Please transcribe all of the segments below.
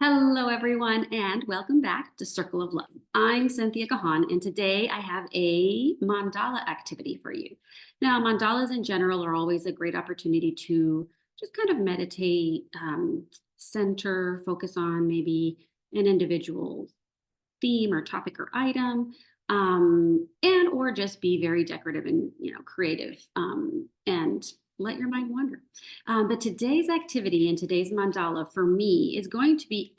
Hello, everyone, and welcome back to Circle of Love. I'm Cynthia Gahan, and today I have a mandala activity for you. Now, mandalas in general are always a great opportunity to just kind of meditate, center, focus on maybe an individual theme or topic or item, and or just be very decorative and creative, and let your mind wander. But today's activity and today's mandala for me is going to be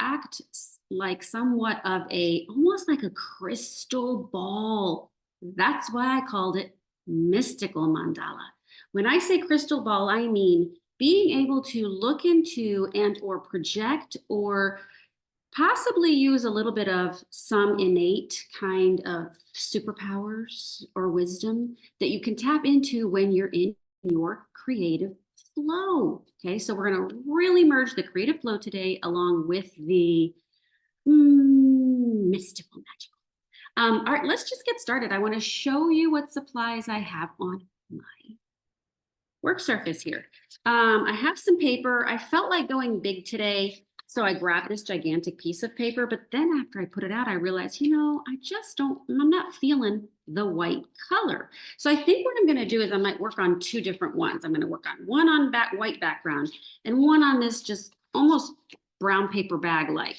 like somewhat of almost like a crystal ball. That's why I called it mystical mandala. When I say crystal ball, I mean being able to look into and or project or possibly use a little bit of some innate kind of superpowers or wisdom that you can tap into when you're in your creative flow. Okay, so we're going to really merge the creative flow today along with the mystical magical. All right, let's just get started. I want to show you what supplies I have on my work surface here. I have some paper. I felt like going big today, so I grabbed this gigantic piece of paper, but then after I put it out, I realized, I'm not feeling the white color. So I think what I'm going to do is I might work on two different ones. I'm going to work on one on white background and one on this just almost brown paper bag-like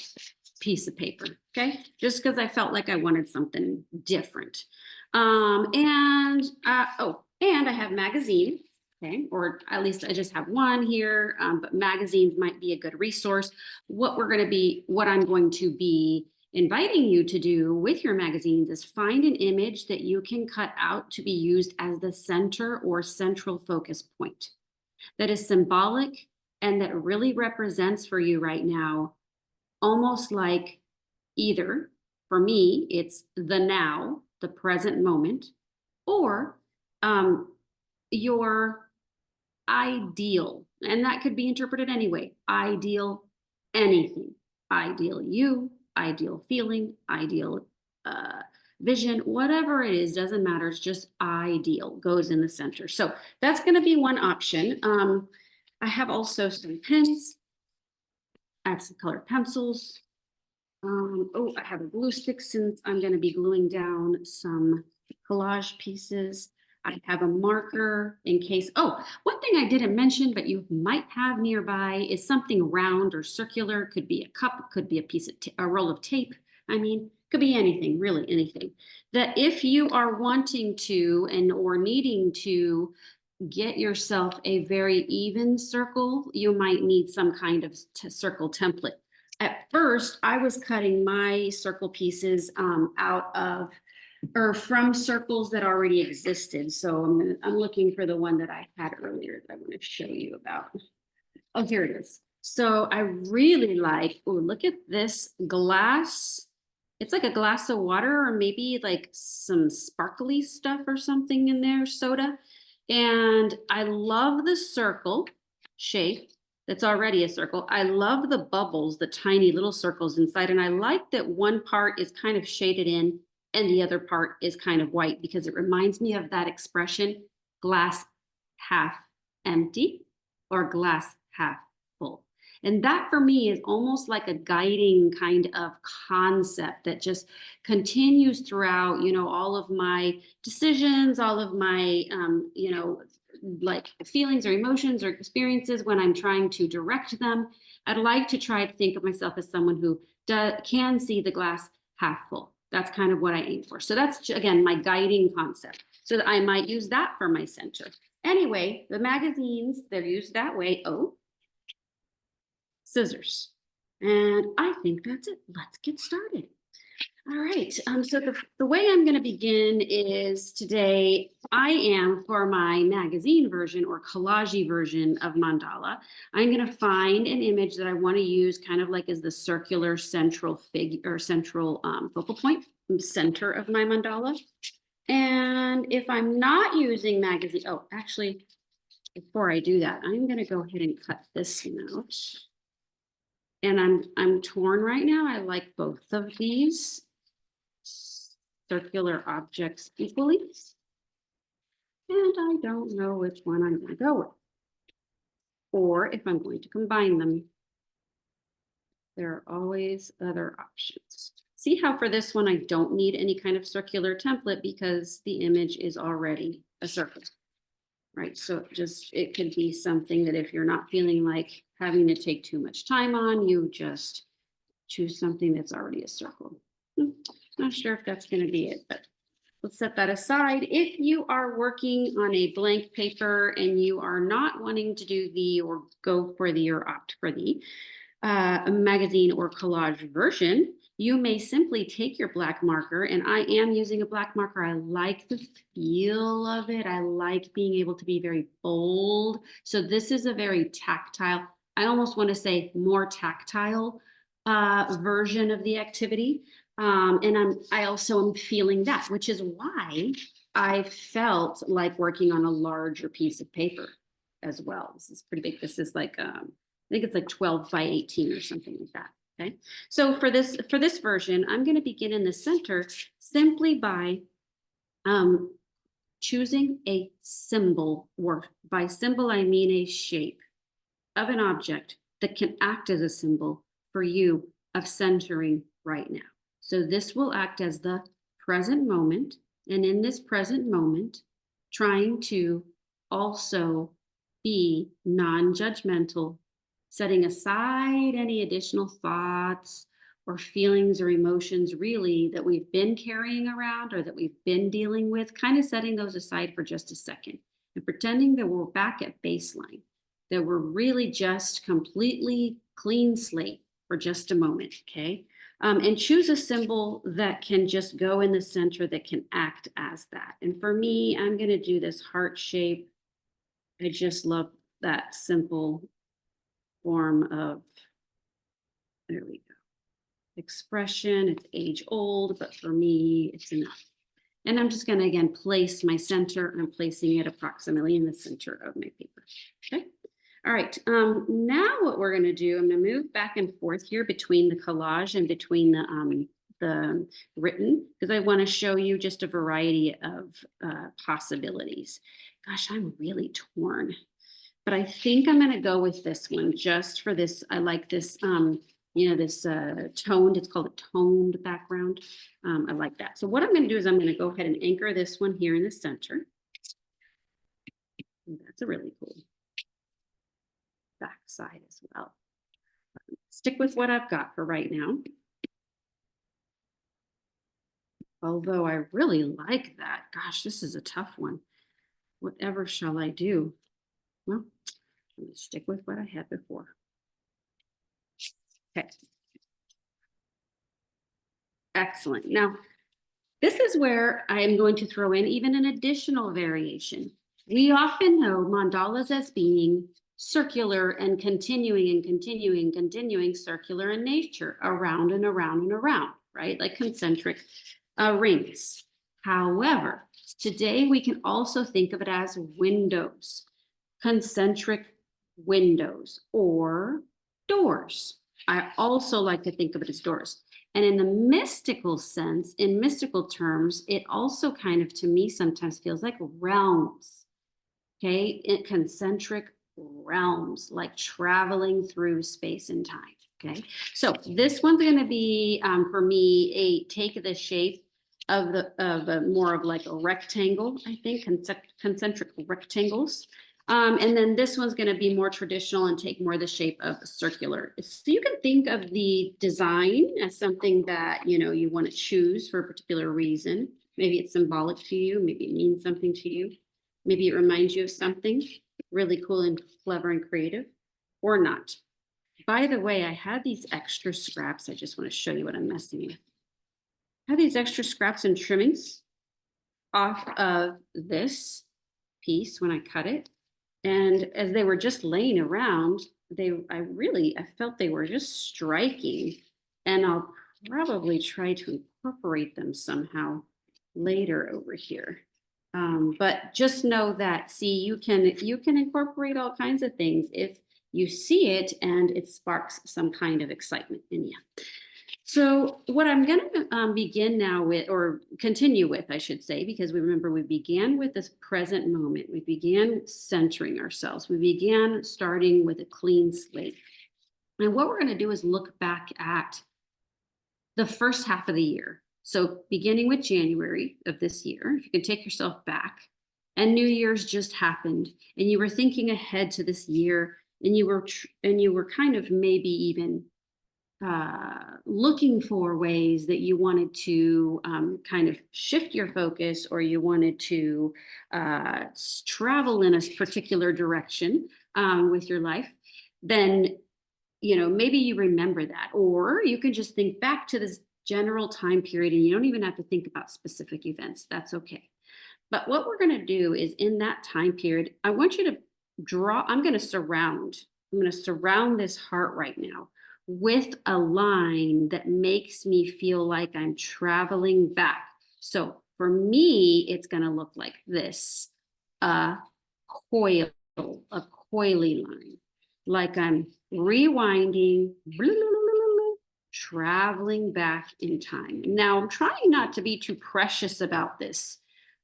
piece of paper, okay? Just because I felt like I wanted something different. And I have magazine. Okay, or at least I just have one here, but magazines might be a good resource. What I'm going to be inviting you to do with your magazines is find an image that you can cut out to be used as the center or central focus point that is symbolic and that really represents for you right now, almost like either, for me, it's the now, the present moment, or your ideal, and that could be interpreted anyway. Ideal anything, ideal you, ideal feeling, ideal vision, whatever it is, doesn't matter. It's just ideal goes in the center. So that's going to be one option. I have also some pens. I have some colored pencils. I have a glue stick since I'm going to be gluing down some collage pieces. I have a marker in case. Oh, one thing I didn't mention, but you might have nearby is something round or circular. Could be a cup, could be a piece of a roll of tape. Could be anything, really anything. That if you are wanting to or needing to get yourself a very even circle, you might need some kind of circle template. At first, I was cutting my circle pieces out of or from circles that already existed. So I'm looking for the one that I had earlier that I want to show you about. Oh, here it is. So I really like, oh, look at this glass. It's like a glass of water or maybe like some sparkly stuff or something in there, soda. And I love the circle shape that's already a circle. I love the bubbles, the tiny little circles inside. And I like that one part is kind of shaded in and the other part is kind of white because it reminds me of that expression, glass half empty or glass half full. And that for me is almost like a guiding kind of concept that just continues throughout, all of my decisions, all of my, like feelings or emotions or experiences when I'm trying to direct them. I'd like to try to think of myself as someone who can see the glass half full. That's kind of what I aim for. So that's, again, my guiding concept. So that I might use that for my center. Anyway, the magazines, they're used that way. Oh, scissors. And I think that's it. Let's get started. All right. So the way I'm going to begin is today, I am for my magazine version or collage version of mandala, I'm going to find an image that I want to use kind of like as the circular central figure or central focal point, center of my mandala. And if I'm not using magazine, oh, actually, before I do that, I'm going to go ahead and cut this out. And I'm torn right now. I like both of these circular objects equally. And I don't know which one I'm going to go with, or if I'm going to combine them. There are always other options. See how for this one, I don't need any kind of circular template because the image is already a circle, right? So it could be something that if you're not feeling like having to take too much time on, you just choose something that's already a circle. Not sure if that's going to be it, but let's set that aside. If you are working on a blank paper and you are not wanting to do the or go for the or opt for the magazine or collage version, you may simply take your black marker, and I am using a black marker. I like the feel of it. I like being able to be very bold. So this is a very tactile, I almost want to say more tactile version of the activity. And I also am feeling that, which is why I felt like working on a larger piece of paper as well. This is pretty big. This is like I think it's like 12 by 18 or something like that. Okay. So for this version, I'm going to begin in the center simply by choosing a symbol, or by symbol, I mean a shape of an object that can act as a symbol for you of centering right now. So this will act as the present moment. And in this present moment, trying to also be non-judgmental, setting aside any additional thoughts or feelings or emotions really that we've been carrying around or that we've been dealing with, kind of setting those aside for just a second and pretending that we're back at baseline, that we're really just completely clean slate for just a moment, okay? And choose a symbol that can just go in the center that can act as that. And for me, I'm going to do this heart shape. I just love that simple form of, there we go, expression. It's age old, but for me, it's enough. And I'm just going to, again, place my center. I'm placing it approximately in the center of my paper. Okay. All right. Now what we're going to do, I'm going to move back and forth here between the collage and between the written, because I want to show you just a variety of possibilities. Gosh, I'm really torn, but I think I'm going to go with this one just for this. I like this, this toned, it's called a toned background. I like that. So what I'm going to do is I'm going to go ahead and anchor this one here in the center. And that's a really cool back side as well. Stick with what I've got for right now. Although I really like that. Gosh, this is a tough one. Whatever shall I do? Well, I'm going to stick with what I had before. Okay. Excellent. Now, this is where I am going to throw in even an additional variation. We often know mandalas as being circular and continuing circular in nature, around and around and around, right? Like concentric rings. However, today we can also think of it as windows, concentric windows, or doors. I also like to think of it as doors. And in the mystical sense, in mystical terms, it also kind of, to me, sometimes feels like realms. Okay, concentric realms, like traveling through space and time. Okay, so this one's going to be for me take the shape of more of like a rectangle. I think concentric rectangles. And then this one's going to be more traditional and take more the shape of a circular. So you can think of the design as something that you want to choose for a particular reason. Maybe it's symbolic to you. Maybe it means something to you. Maybe it reminds you of something really cool and clever and creative, or not. By the way, I had these extra scraps. I just want to show you what I'm messing with. I have these extra scraps and trimmings off of this piece when I cut it. And as they were just laying around, I felt they were just striking. And I'll probably try to incorporate them somehow later over here. But just know that, see, you can incorporate all kinds of things if you see it and it sparks some kind of excitement in you. So what I'm going to begin now with, or continue with, I should say, because we began with this present moment. We began centering ourselves. We began starting with a clean slate. And what we're going to do is look back at the first half of the year. So, beginning with January of this year, if you can take yourself back, and New Year's just happened, and you were thinking ahead to this year, and you were kind of maybe even looking for ways that you wanted to kind of shift your focus, or you wanted to travel in a particular direction with your life, then maybe you remember that, or you can just think back to this general time period, and you don't even have to think about specific events. That's okay. But what we're going to do is, in that time period, I want you to draw, I'm going to surround this heart right now with a line that makes me feel like I'm traveling back. So for me, it's going to look like this, a coil, a coily line, like I'm rewinding, traveling back in time. Now, I'm trying not to be too precious about this.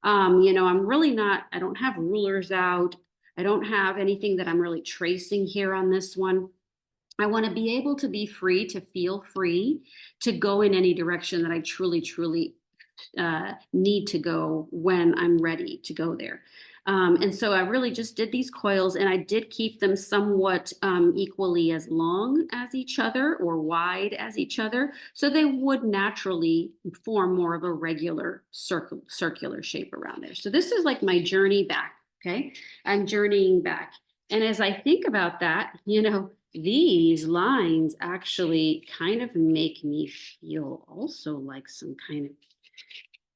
I'm really not, I don't have rulers out. I don't have anything that I'm really tracing here on this one. I want to be able to be free, to feel free to go in any direction that I truly, truly need to go when I'm ready to go there. And so I really just did these coils, and I did keep them somewhat equally as long as each other, or wide as each other, so they would naturally form more of a regular circular shape around there. So this is like my journey back. Okay. I'm journeying back. And as I think about that, these lines actually kind of make me feel also like some kind of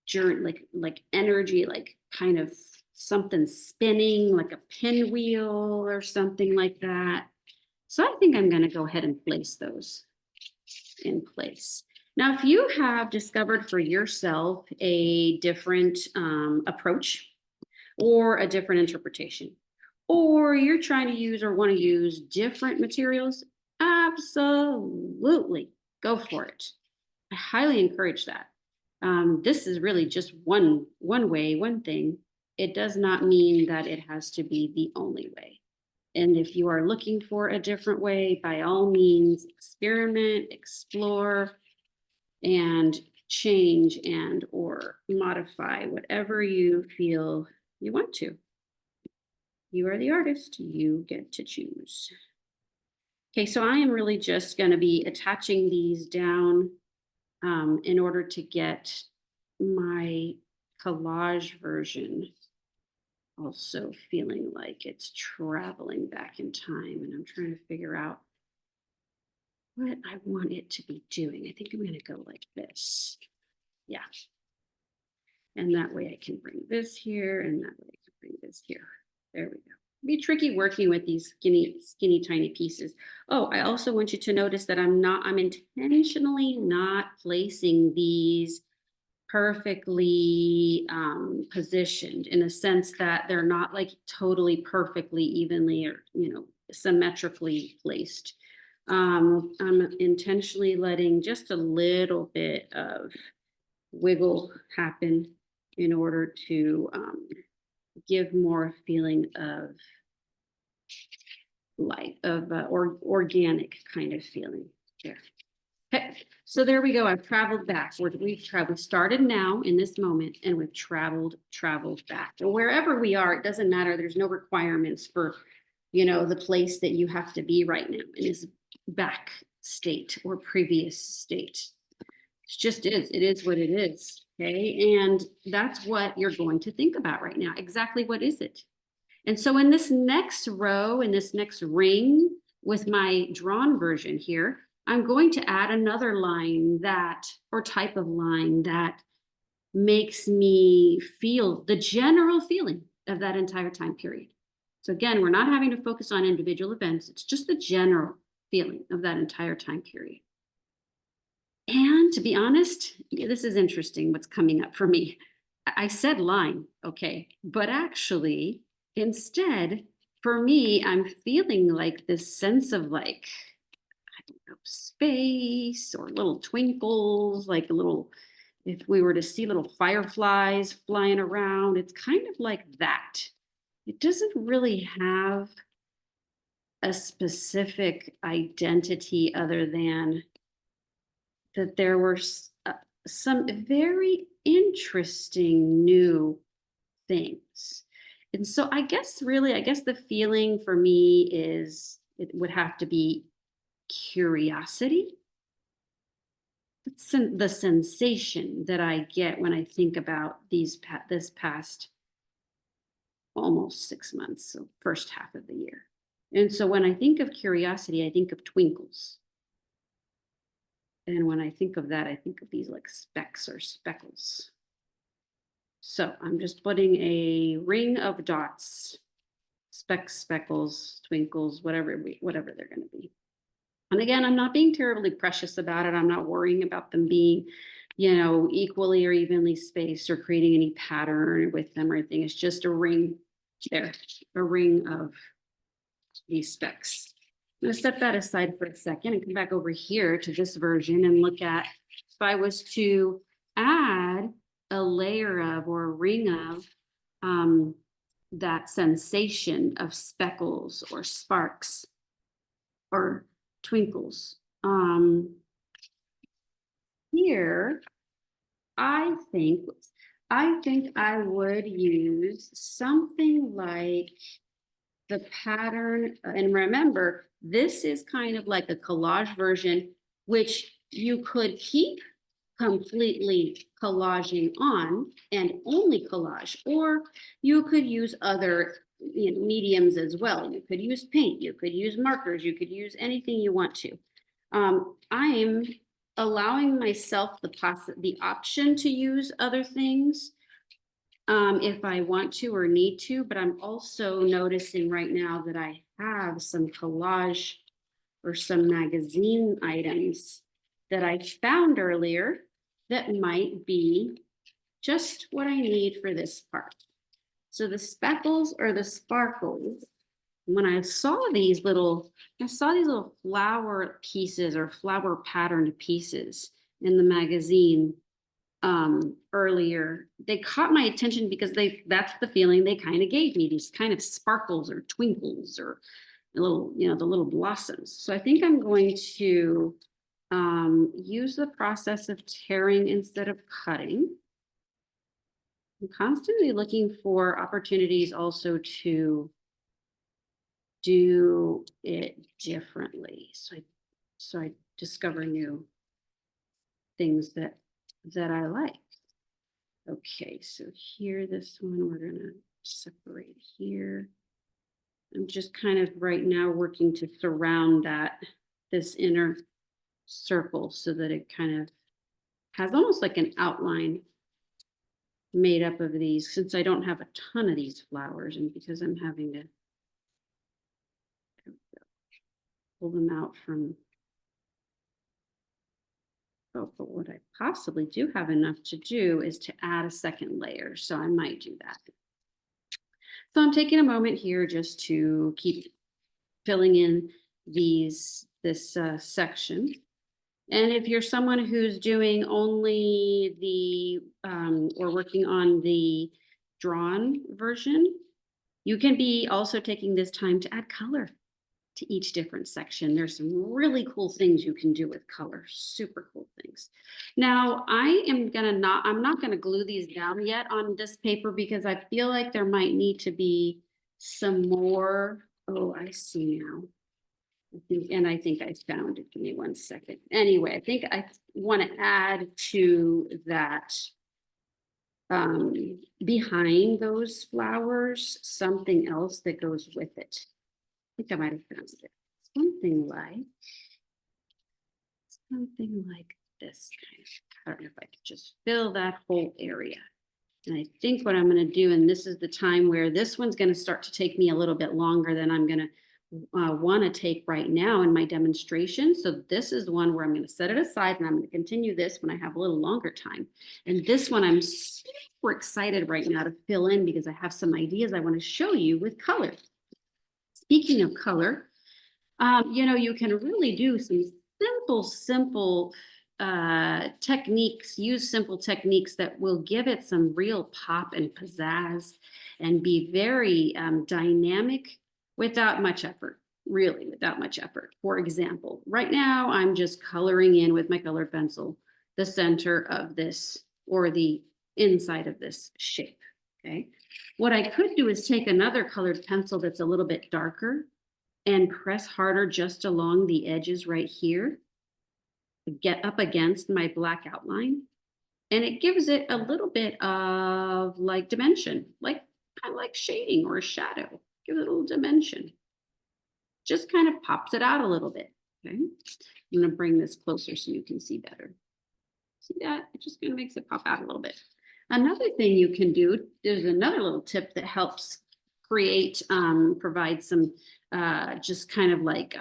journey, like energy, like kind of something spinning, like a pinwheel or something like that. So I think I'm going to go ahead and place those in place. Now, if you have discovered for yourself a different approach, or a different interpretation, or you're trying to use or want to use different materials, absolutely go for it. I highly encourage that. This is really just one way, one thing. It does not mean that it has to be the only way. And if you are looking for a different way, by all means, experiment, explore, and change and or modify whatever you feel you want to. You are the artist. You get to choose. Okay, so I am really just going to be attaching these down in order to get my collage version also feeling like it's traveling back in time. And I'm trying to figure out what I want it to be doing. I think I'm going to go like this. Yeah. And that way I can bring this here, and that way I can bring this here. There we go. Be tricky working with these skinny, tiny pieces. Oh, I also want you to notice that I'm intentionally not placing these perfectly positioned, in a sense that they're not like totally perfectly evenly, or, symmetrically placed. I'm intentionally letting just a little bit of wiggle happen in order to give more feeling of life, of organic kind of feeling there. Okay, so there we go. I've traveled back. We've traveled. We started now in this moment, and we've traveled back. And wherever we are, it doesn't matter. There's no requirements for, the place that you have to be right now in this back state or previous state. It just is. It is what it is. Okay. And that's what you're going to think about right now. Exactly what is it? And so in this next row, in this next ring with my drawn version here, I'm going to add another line or type of line that makes me feel the general feeling of that entire time period. So again, we're not having to focus on individual events. It's just the general feeling of that entire time period. And to be honest, this is interesting what's coming up for me. I said line, okay, but actually, instead, for me, I'm feeling like this sense of like, I don't know, space or little twinkles, like a little, if we were to see little fireflies flying around, it's kind of like that. It doesn't really have a specific identity other than that there were some very interesting new things. And so I guess really, I guess the feeling for me is it would have to be curiosity. The sensation that I get when I think about this past almost 6 months, so first half of the year. And so when I think of curiosity, I think of twinkles. And when I think of that, I think of these like specks or speckles. So I'm just putting a ring of dots, specks, speckles, twinkles, whatever they're going to be. And again, I'm not being terribly precious about it. I'm not worrying about them being, equally or evenly spaced or creating any pattern with them or anything. It's just a ring there, a ring of these specks. I'm going to set that aside for a second and come back over here to this version and look at if I was to add a layer of or a ring of that sensation of speckles or sparks or twinkles. Here, I think I would use something like the pattern. And remember, this is kind of like a collage version, which you could keep completely collaging on and only collage, or you could use other mediums as well. You could use paint, you could use markers, you could use anything you want to. I'm allowing myself the option to use other things if I want to or need to, but I'm also noticing right now that I have some collage or some magazine items that I found earlier that might be just what I need for this part. So the speckles or the sparkles, when I saw these little flower pieces or flower patterned pieces in the magazine earlier, they caught my attention because that's the feeling they kind of gave me, these kind of sparkles or twinkles or the little blossoms. So I think I'm going to use the process of tearing instead of cutting. I'm constantly looking for opportunities also to do it differently. So I discover new things that I like. Okay, so here, this one, we're gonna separate here. I'm just kind of right now working to surround this inner circle so that it kind of has almost like an outline made up of these, since I don't have a ton of these flowers and because I'm having to pull them out from, but what I possibly do have enough to do is to add a second layer. So I might do that. So I'm taking a moment here just to keep filling in this section. And if you're someone who's doing only or working on the drawn version, you can be also taking this time to add color to each different section. There's some really cool things you can do with color, super cool things. Now I'm not gonna glue these down yet on this paper because I feel like there might need to be some more. Oh, I see now. I think I found it. Give me 1 second. Anyway, I think I want to add to that behind those flowers something else that goes with it. I think I might have found it. Something like this. I don't know if I could just fill that whole area. And I think what I'm going to do, and this is the time where this one's going to start to take me a little bit longer than I'm going to want to take right now in my demonstration. So this is the one where I'm going to set it aside and I'm going to continue this when I have a little longer time. And this one I'm super excited right now to fill in because I have some ideas I want to show you with color. Speaking of color, you can really do some simple techniques, use simple techniques that will give it some real pop and pizzazz and be very dynamic without much effort. really without much effort. For example, right now I'm just coloring in with my colored pencil the center of this or the inside of this shape, okay? What I could do is take another colored pencil that's a little bit darker and press harder just along the edges right here, get up against my black outline, and it gives it a little bit of like dimension, like kind of like shading or a shadow. Give it a little dimension. Just kind of pops it out a little bit. Okay. I'm going to bring this closer so you can see better. See that? It just kind of makes it pop out a little bit. Another thing you can do, there's another little tip that helps create, provide some just kind of like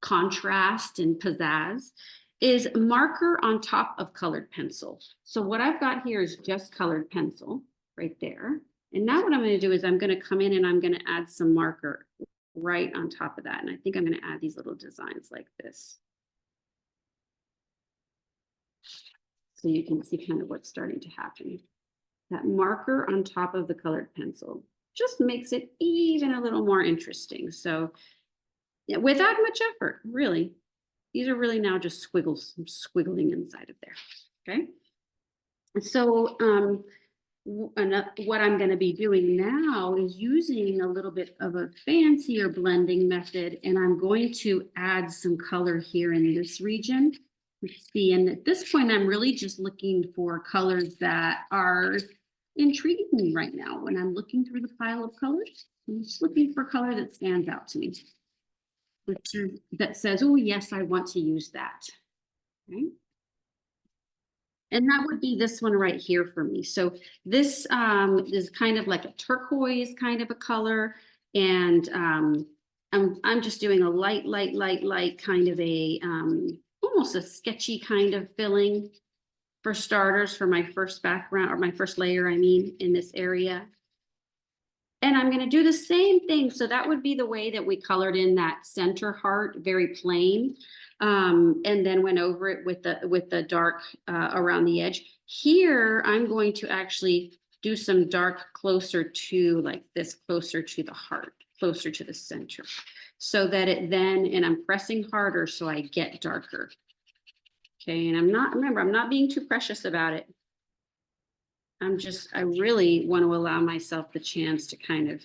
contrast and pizzazz, is marker on top of colored pencil. So what I've got here is just colored pencil right there. And now what I'm going to do is I'm going to come in and I'm going to add some marker right on top of that. And I think I'm going to add these little designs like this. So you can see kind of what's starting to happen. That marker on top of the colored pencil just makes it even a little more interesting. So yeah, without much effort, really. These are really now just squiggles, squiggling inside of there, okay? So what I'm gonna be doing now is using a little bit of a fancier blending method, and I'm going to add some color here in this region. Let's see, and at this point, I'm really just looking for colors that are intriguing me right now. When I'm looking through the pile of colors, I'm just looking for color that stands out to me. That says, oh, yes, I want to use that. Okay. And that would be this one right here for me. So this is kind of like a turquoise kind of a color. And I'm just doing a light kind of a almost a sketchy kind of filling for starters for my first background or my first layer, I mean, in this area. And I'm going to do the same thing. So that would be the way that we colored in that center heart, very plain. And then went over it with the dark around the edge. Here, I'm going to actually do some dark closer to like this, closer to the heart, closer to the center. So that it then, and I'm pressing harder so I get darker. Okay, and remember, I'm not being too precious about it. I really want to allow myself the chance to kind of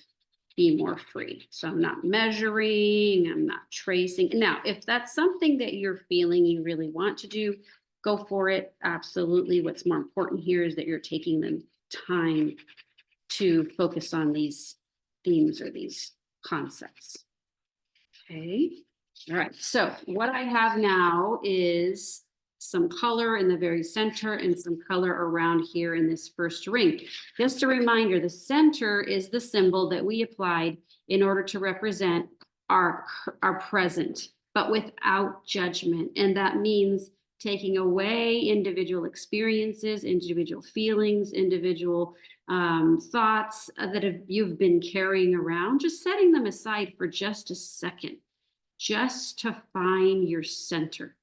be more free. So I'm not measuring, I'm not tracing. Now, if that's something that you're feeling you really want to do, go for it. Absolutely. What's more important here is that you're taking the time to focus on these themes or these concepts. Okay. All right. So what I have now is some color in the very center and some color around here in this first ring. Just a reminder, the center is the symbol that we applied in order to represent our present, but without judgment. And that means taking away individual experiences, individual feelings, individual thoughts that you've been carrying around, just setting them aside for just a second, just to find your center,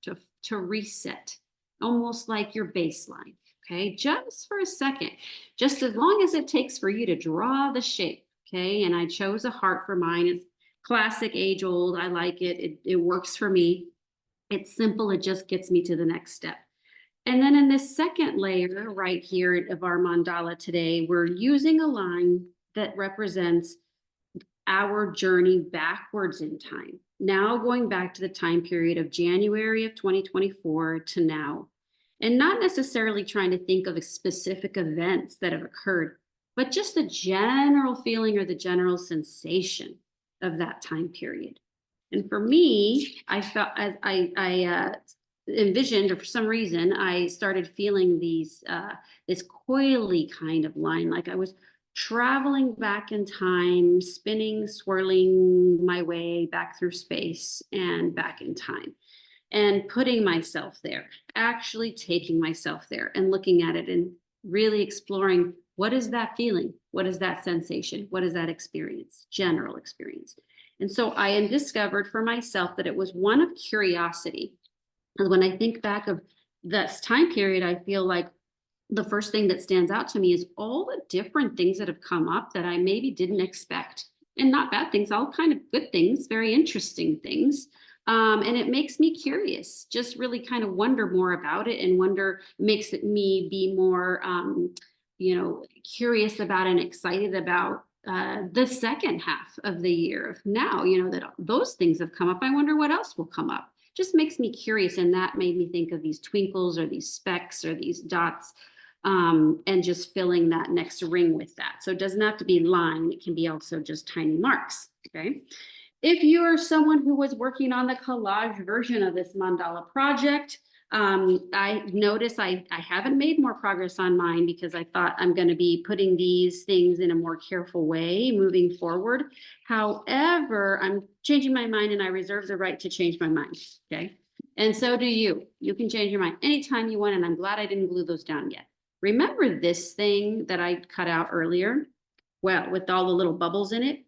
to reset, almost like your baseline, okay? Just for a second, just as long as it takes for you to draw the shape, okay? And I chose a heart for mine. It's classic, age old. I like it. It works for me. It's simple. It just gets me to the next step. And then in this second layer right here of our mandala today, we're using a line that represents our journey backwards in time. Now going back to the time period of January of 2024 to now, and not necessarily trying to think of specific events that have occurred, but just the general feeling or the general sensation of that time period. And for me, I felt as I envisioned, or for some reason, I started feeling this coily kind of line, like I was traveling back in time, spinning, swirling my way back through space and back in time, and putting myself there, actually taking myself there and looking at it and really exploring, what is that feeling? What is that sensation? What is that experience, general experience? And so I discovered for myself that it was one of curiosity. And when I think back of this time period, I feel like the first thing that stands out to me is all the different things that have come up that I maybe didn't expect. and not bad things, all kind of good things, very interesting things. And it makes me curious, just really kind of wonder more about it, and wonder makes it me be more, curious about and excited about the second half of the year. Of now, that those things have come up, I wonder what else will come up. Just makes me curious. And that made me think of these twinkles or these specks or these dots, and just filling that next ring with that. So it doesn't have to be line, it can be also just tiny marks. Okay. If you are someone who was working on the collage version of this mandala project, I notice I haven't made more progress on mine, because I thought I'm going to be putting these things in a more careful way moving forward. However, I'm changing my mind, and I reserve the right to change my mind. Okay. And so do you. You can change your mind anytime you want. And I'm glad I didn't glue those down yet. Remember this thing that I cut out earlier? Well, with all the little bubbles in it,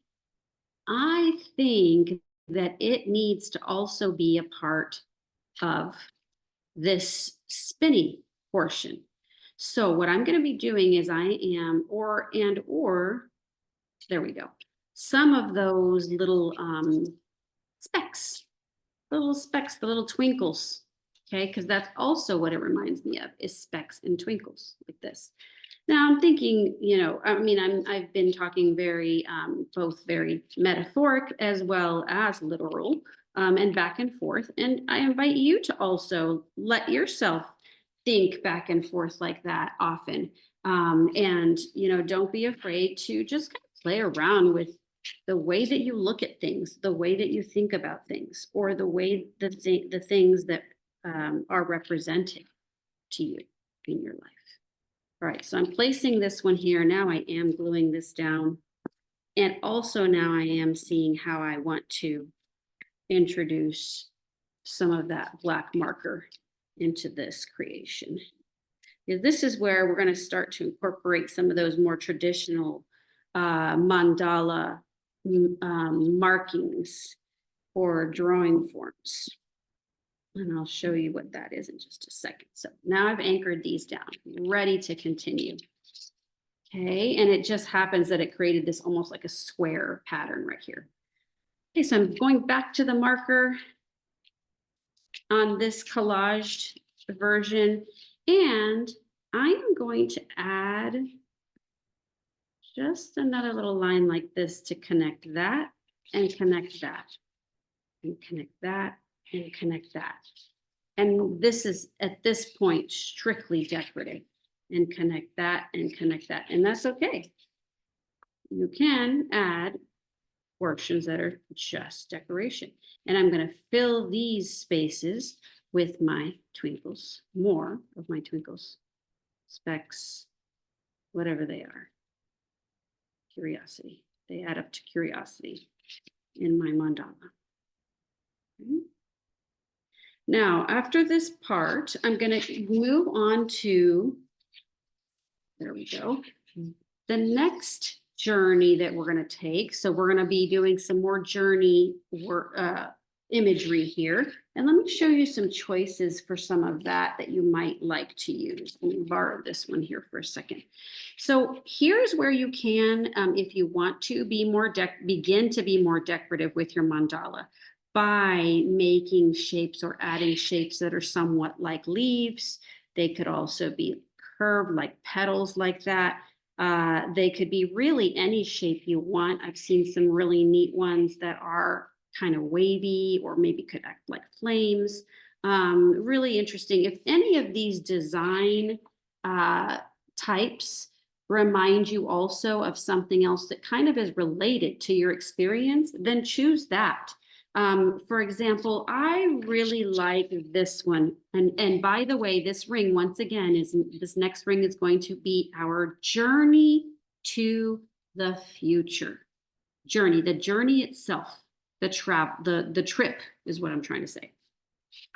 I think that it needs to also be a part of this spinny portion. So what I'm going to be doing is I am, or there we go. Some of those little specks, the little twinkles. Okay, because that's also what it reminds me of, is specks and twinkles like this. Now I'm thinking, I've been talking very, both very metaphoric as well as literal, and back and forth. And I invite you to also let yourself think back and forth like that often. And, don't be afraid to just kind of play around with the way that you look at things, the way that you think about things, or the way the things that are represented to you in your life. All right, so I'm placing this one here. Now I am gluing this down. And also now I am seeing how I want to introduce some of that black marker into this creation. This is where we're going to start to incorporate some of those more traditional mandala markings or drawing forms. And I'll show you what that is in just a second. So now I've anchored these down, ready to continue. Okay, and it just happens that it created this almost like a square pattern right here. Okay, so I'm going back to the marker on this collaged version, and I am going to add just another little line like this to connect that and connect that and connect that and connect that. And this is at this point strictly decorative, and connect that and connect that. And that's okay. You can add portions that are just decoration. And I'm going to fill these spaces with my twinkles, more of my twinkles, specks, whatever they are. Curiosity. They add up to curiosity in my mandala. Okay. Now, after this part, I'm going to move on to, there we go, the next journey that we're going to take. So we're going to be doing some more journey work, imagery here. And let me show you some choices for some of that you might like to use. Let me borrow this one here for a second. So here's where you can, if you want to, begin to be more decorative with your mandala by making shapes or adding shapes that are somewhat like leaves. They could also be curved like petals like that. They could be really any shape you want. I've seen some really neat ones that are kind of wavy, or maybe could act like flames. Really interesting. If any of these design types remind you also of something else that kind of is related to your experience, then choose that. For example, I really like this one. And by the way, this ring, once again, this next ring is going to be our journey to the future. The journey itself, the trip is what I'm trying to say.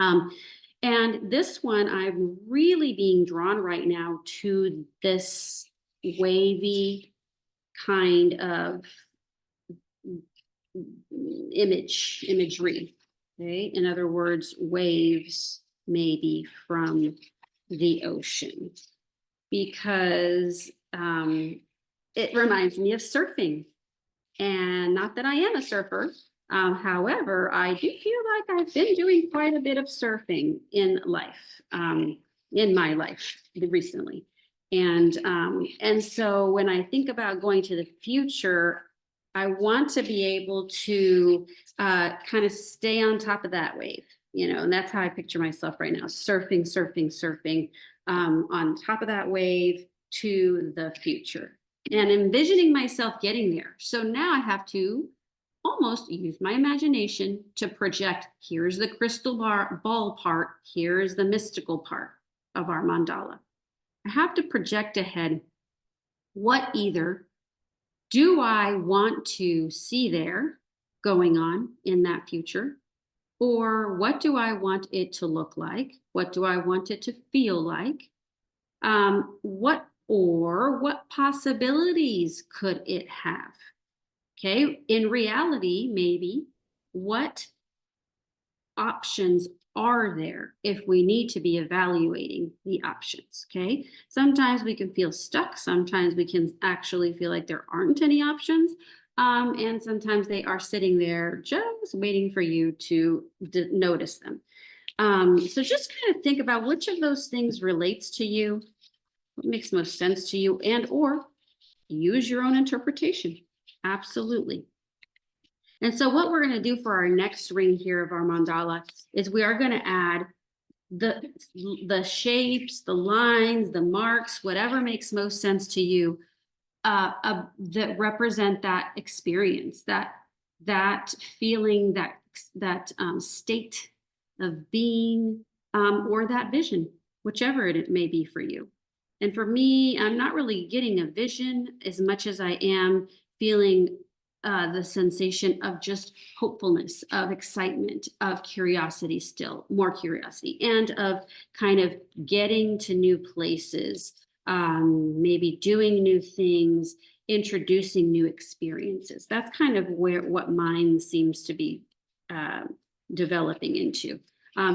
And this one, I'm really being drawn right now to this wavy kind of imagery. Okay, in other words, waves maybe from the ocean, because it reminds me of surfing. And not that I am a surfer. However, I do feel like I've been doing quite a bit of surfing in life, in my life recently. And so when I think about going to the future, I want to be able to kind of stay on top of that wave, and that's how I picture myself right now, surfing, surfing, surfing on top of that wave to the future and envisioning myself getting there. So now I have to almost use my imagination to project, here's the ball part, here's the mystical part of our mandala. I have to project ahead what either do I want to see there going on in that future, or what do I want it to look like? What do I want it to feel like? What possibilities could it have? Okay, in reality, maybe what options are there if we need to be evaluating the options? Okay, sometimes we can feel stuck, sometimes we can actually feel like there aren't any options. And sometimes they are sitting there just waiting for you to notice them. So just kind of think about which of those things relates to you, what makes most sense to you, and or use your own interpretation. Absolutely. And so what we're going to do for our next ring here of our mandala is we are going to add the the shapes, the lines, the marks, whatever makes most sense to you, that represent that experience, that feeling, that state of being, or that vision, whichever it may be for you. And for me, I'm not really getting a vision as much as I am feeling the sensation of just hopefulness, of excitement, of curiosity, still more curiosity, and of kind of getting to new places, maybe doing new things, introducing new experiences. That's kind of what mine seems to be uh, developing into.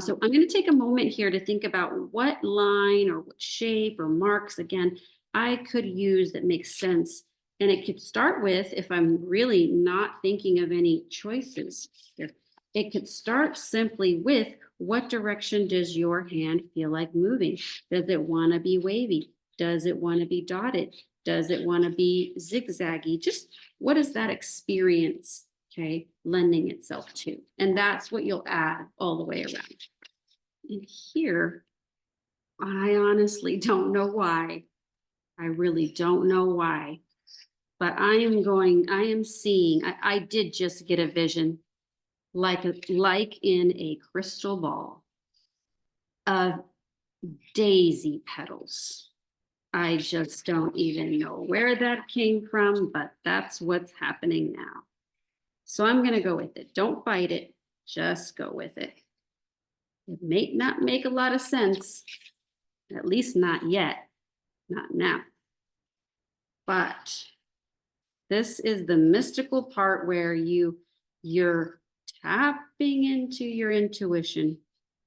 So I'm going to take a moment here to think about what line or what shape or marks, again, I could use that makes sense. And it could start with, if I'm really not thinking of any choices here, it could start simply with, what direction does your hand feel like moving? Does it want to be wavy? Does it want to be dotted? Does it want to be zigzaggy? Just what is that experience, okay, lending itself to? And that's what you'll add all the way around. And here, I honestly don't know why. I really don't know why. But I am seeing, I did just get a vision, like in a crystal ball of daisy petals. I just don't even know where that came from, but that's what's happening now. So I'm going to go with it. Don't fight it. Just go with it. It may not make a lot of sense, at least not yet, not now. But this is the mystical part where you're tapping into your intuition,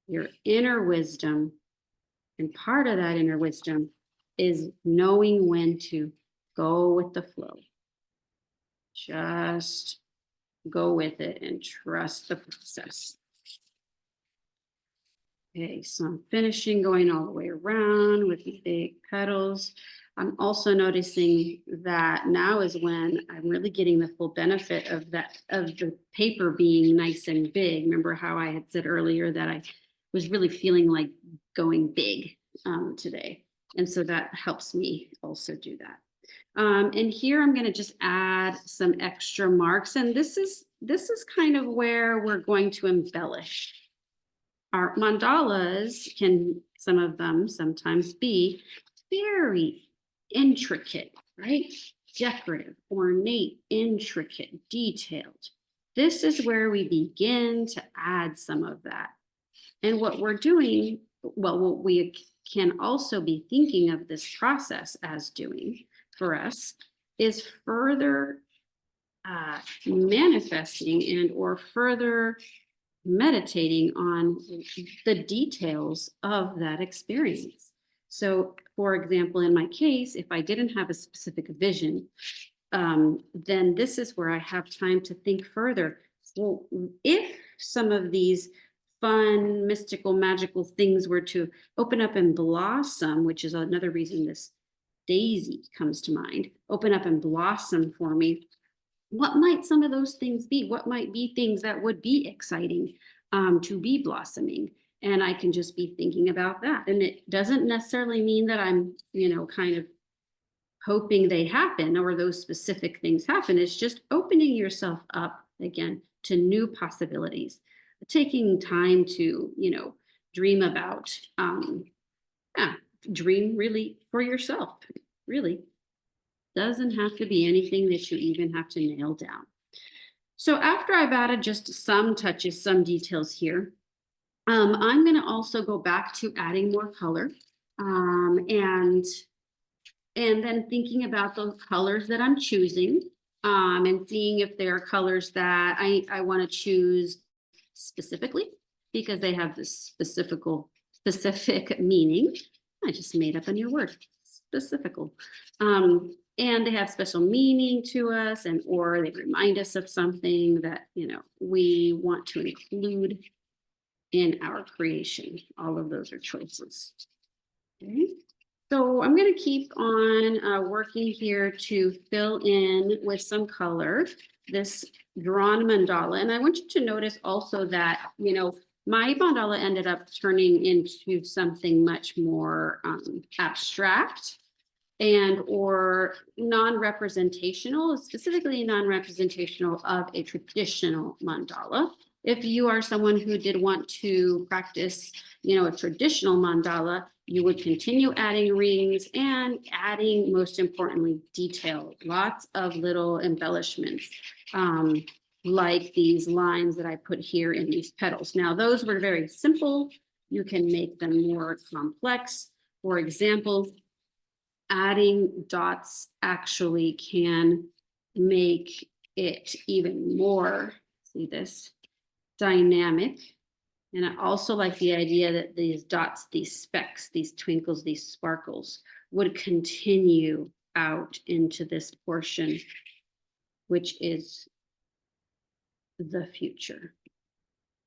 your inner wisdom. And part of that inner wisdom is knowing when to go with the flow. Just go with it and trust the process. Okay, so I'm finishing going all the way around with the big petals. I'm also noticing that now is when I'm really getting the full benefit of the paper being nice and big. Remember how I had said earlier that I was really feeling like going big today. And so that helps me also do that. And here I'm going to just add some extra marks. And this is kind of where we're going to embellish. Our mandalas can, some of them sometimes be very intricate, right? Decorative, ornate, intricate, detailed. This is where we begin to add some of that. And what we're doing, well, what we can also be thinking of this process as doing for us is further manifesting and or further meditating on the details of that experience. So, for example, in my case, if I didn't have a specific vision, then this is where I have time to think further. Well, if some of these fun, mystical, magical things were to open up and blossom, which is another reason this daisy comes to mind, open up and blossom for me, what might some of those things be? What might be things that would be exciting to be blossoming? And I can just be thinking about that. And it doesn't necessarily mean that I'm, kind of hoping they happen or those specific things happen. It's just opening yourself up again to new possibilities, taking time to, dream about, yeah, dream really for yourself, really. Doesn't have to be anything that you even have to nail down. So after I've added just some touches, some details here, I'm going to also go back to adding more color, and then thinking about the colors that I'm choosing, and seeing if there are colors that I want to choose specifically because they have this specific meaning. I just made up a new word, specifical. And they have special meaning to us, and or they remind us of something that we want to include in our creation. All of those are choices. Okay. So I'm going to keep on working here to fill in with some color this drawn mandala. And I want you to notice also that, my mandala ended up turning into something much more abstract and or non-representational, specifically non-representational of a traditional mandala. If you are someone who did want to practice, a traditional mandala, you would continue adding rings and adding, most importantly, detail, lots of little embellishments, like these lines that I put here in these petals. Now, those were very simple. You can make them more complex. For example, adding dots actually can make it even more, see this, dynamic. And I also like the idea that these dots, these specks, these twinkles, these sparkles would continue out into this portion, which is the future.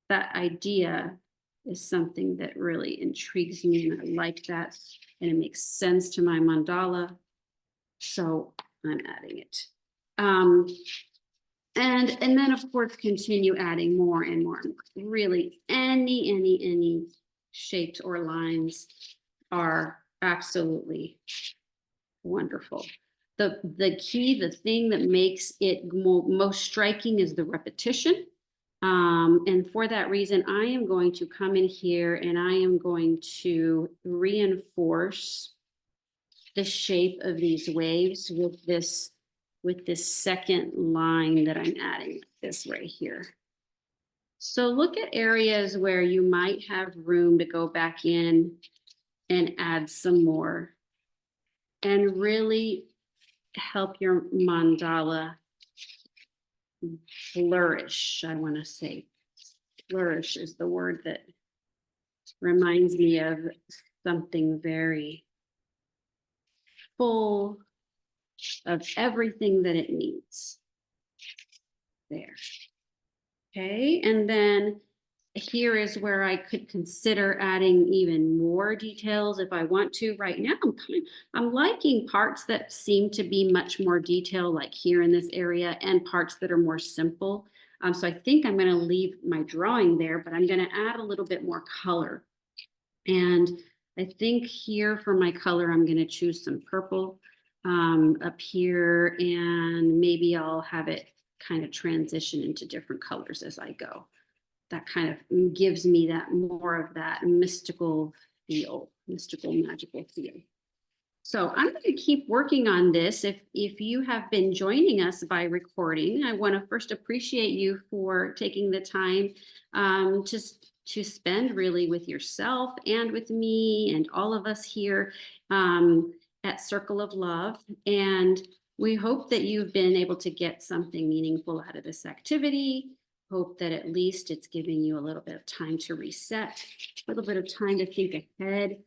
That idea is something that really intrigues me, and I like that, and it makes sense to my mandala, so I'm adding it. And then of course continue adding more and more and more. Really, any shapes or lines are absolutely wonderful. The key, the thing that makes it most striking is the repetition. And for that reason, I am going to come in here and I am going to reinforce the shape of these waves with this second line that I'm adding, this right here. So look at areas where you might have room to go back in and add some more and really help your mandala flourish. I want to say flourish is the word that reminds me of something very full of everything that it needs. There. Okay, and then here is where I could consider adding even more details if I want to. Right now, I'm liking parts that seem to be much more detailed, like here in this area, and parts that are more simple. So I think I'm going to leave my drawing there, but I'm going to add a little bit more color. And I think here for my color, I'm going to choose some purple up here, and maybe I'll have it kind of transition into different colors as I go. That kind of gives me that more of that mystical feel, mystical, magical feel. So I'm going to keep working on this. If you have been joining us by recording, I want to first appreciate you for taking the time to spend really with yourself and with me and all of us here at Circle of Love. And we hope that you've been able to get something meaningful out of this activity. Hope that at least it's giving you a little bit of time to reset, a little bit of time to think ahead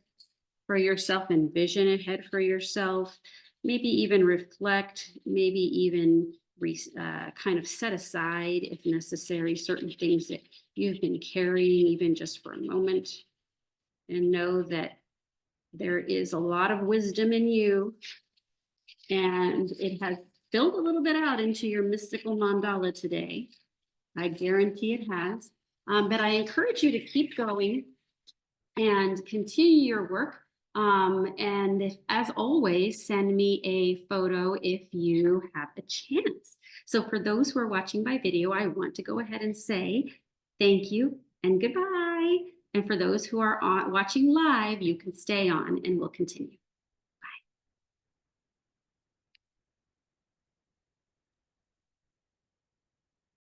for yourself, envision ahead for yourself. maybe even reflect, maybe even kind of set aside, if necessary, certain things that you've been carrying, even just for a moment, and know that there is a lot of wisdom in you, and it has spilled a little bit out into your mystical mandala today. I guarantee it has. But I encourage you to keep going and continue your work. And if, as always, send me a photo if you have a chance. So for those who are watching by video, I want to go ahead and say thank you and goodbye. And for those who are watching live, you can stay on and we'll continue.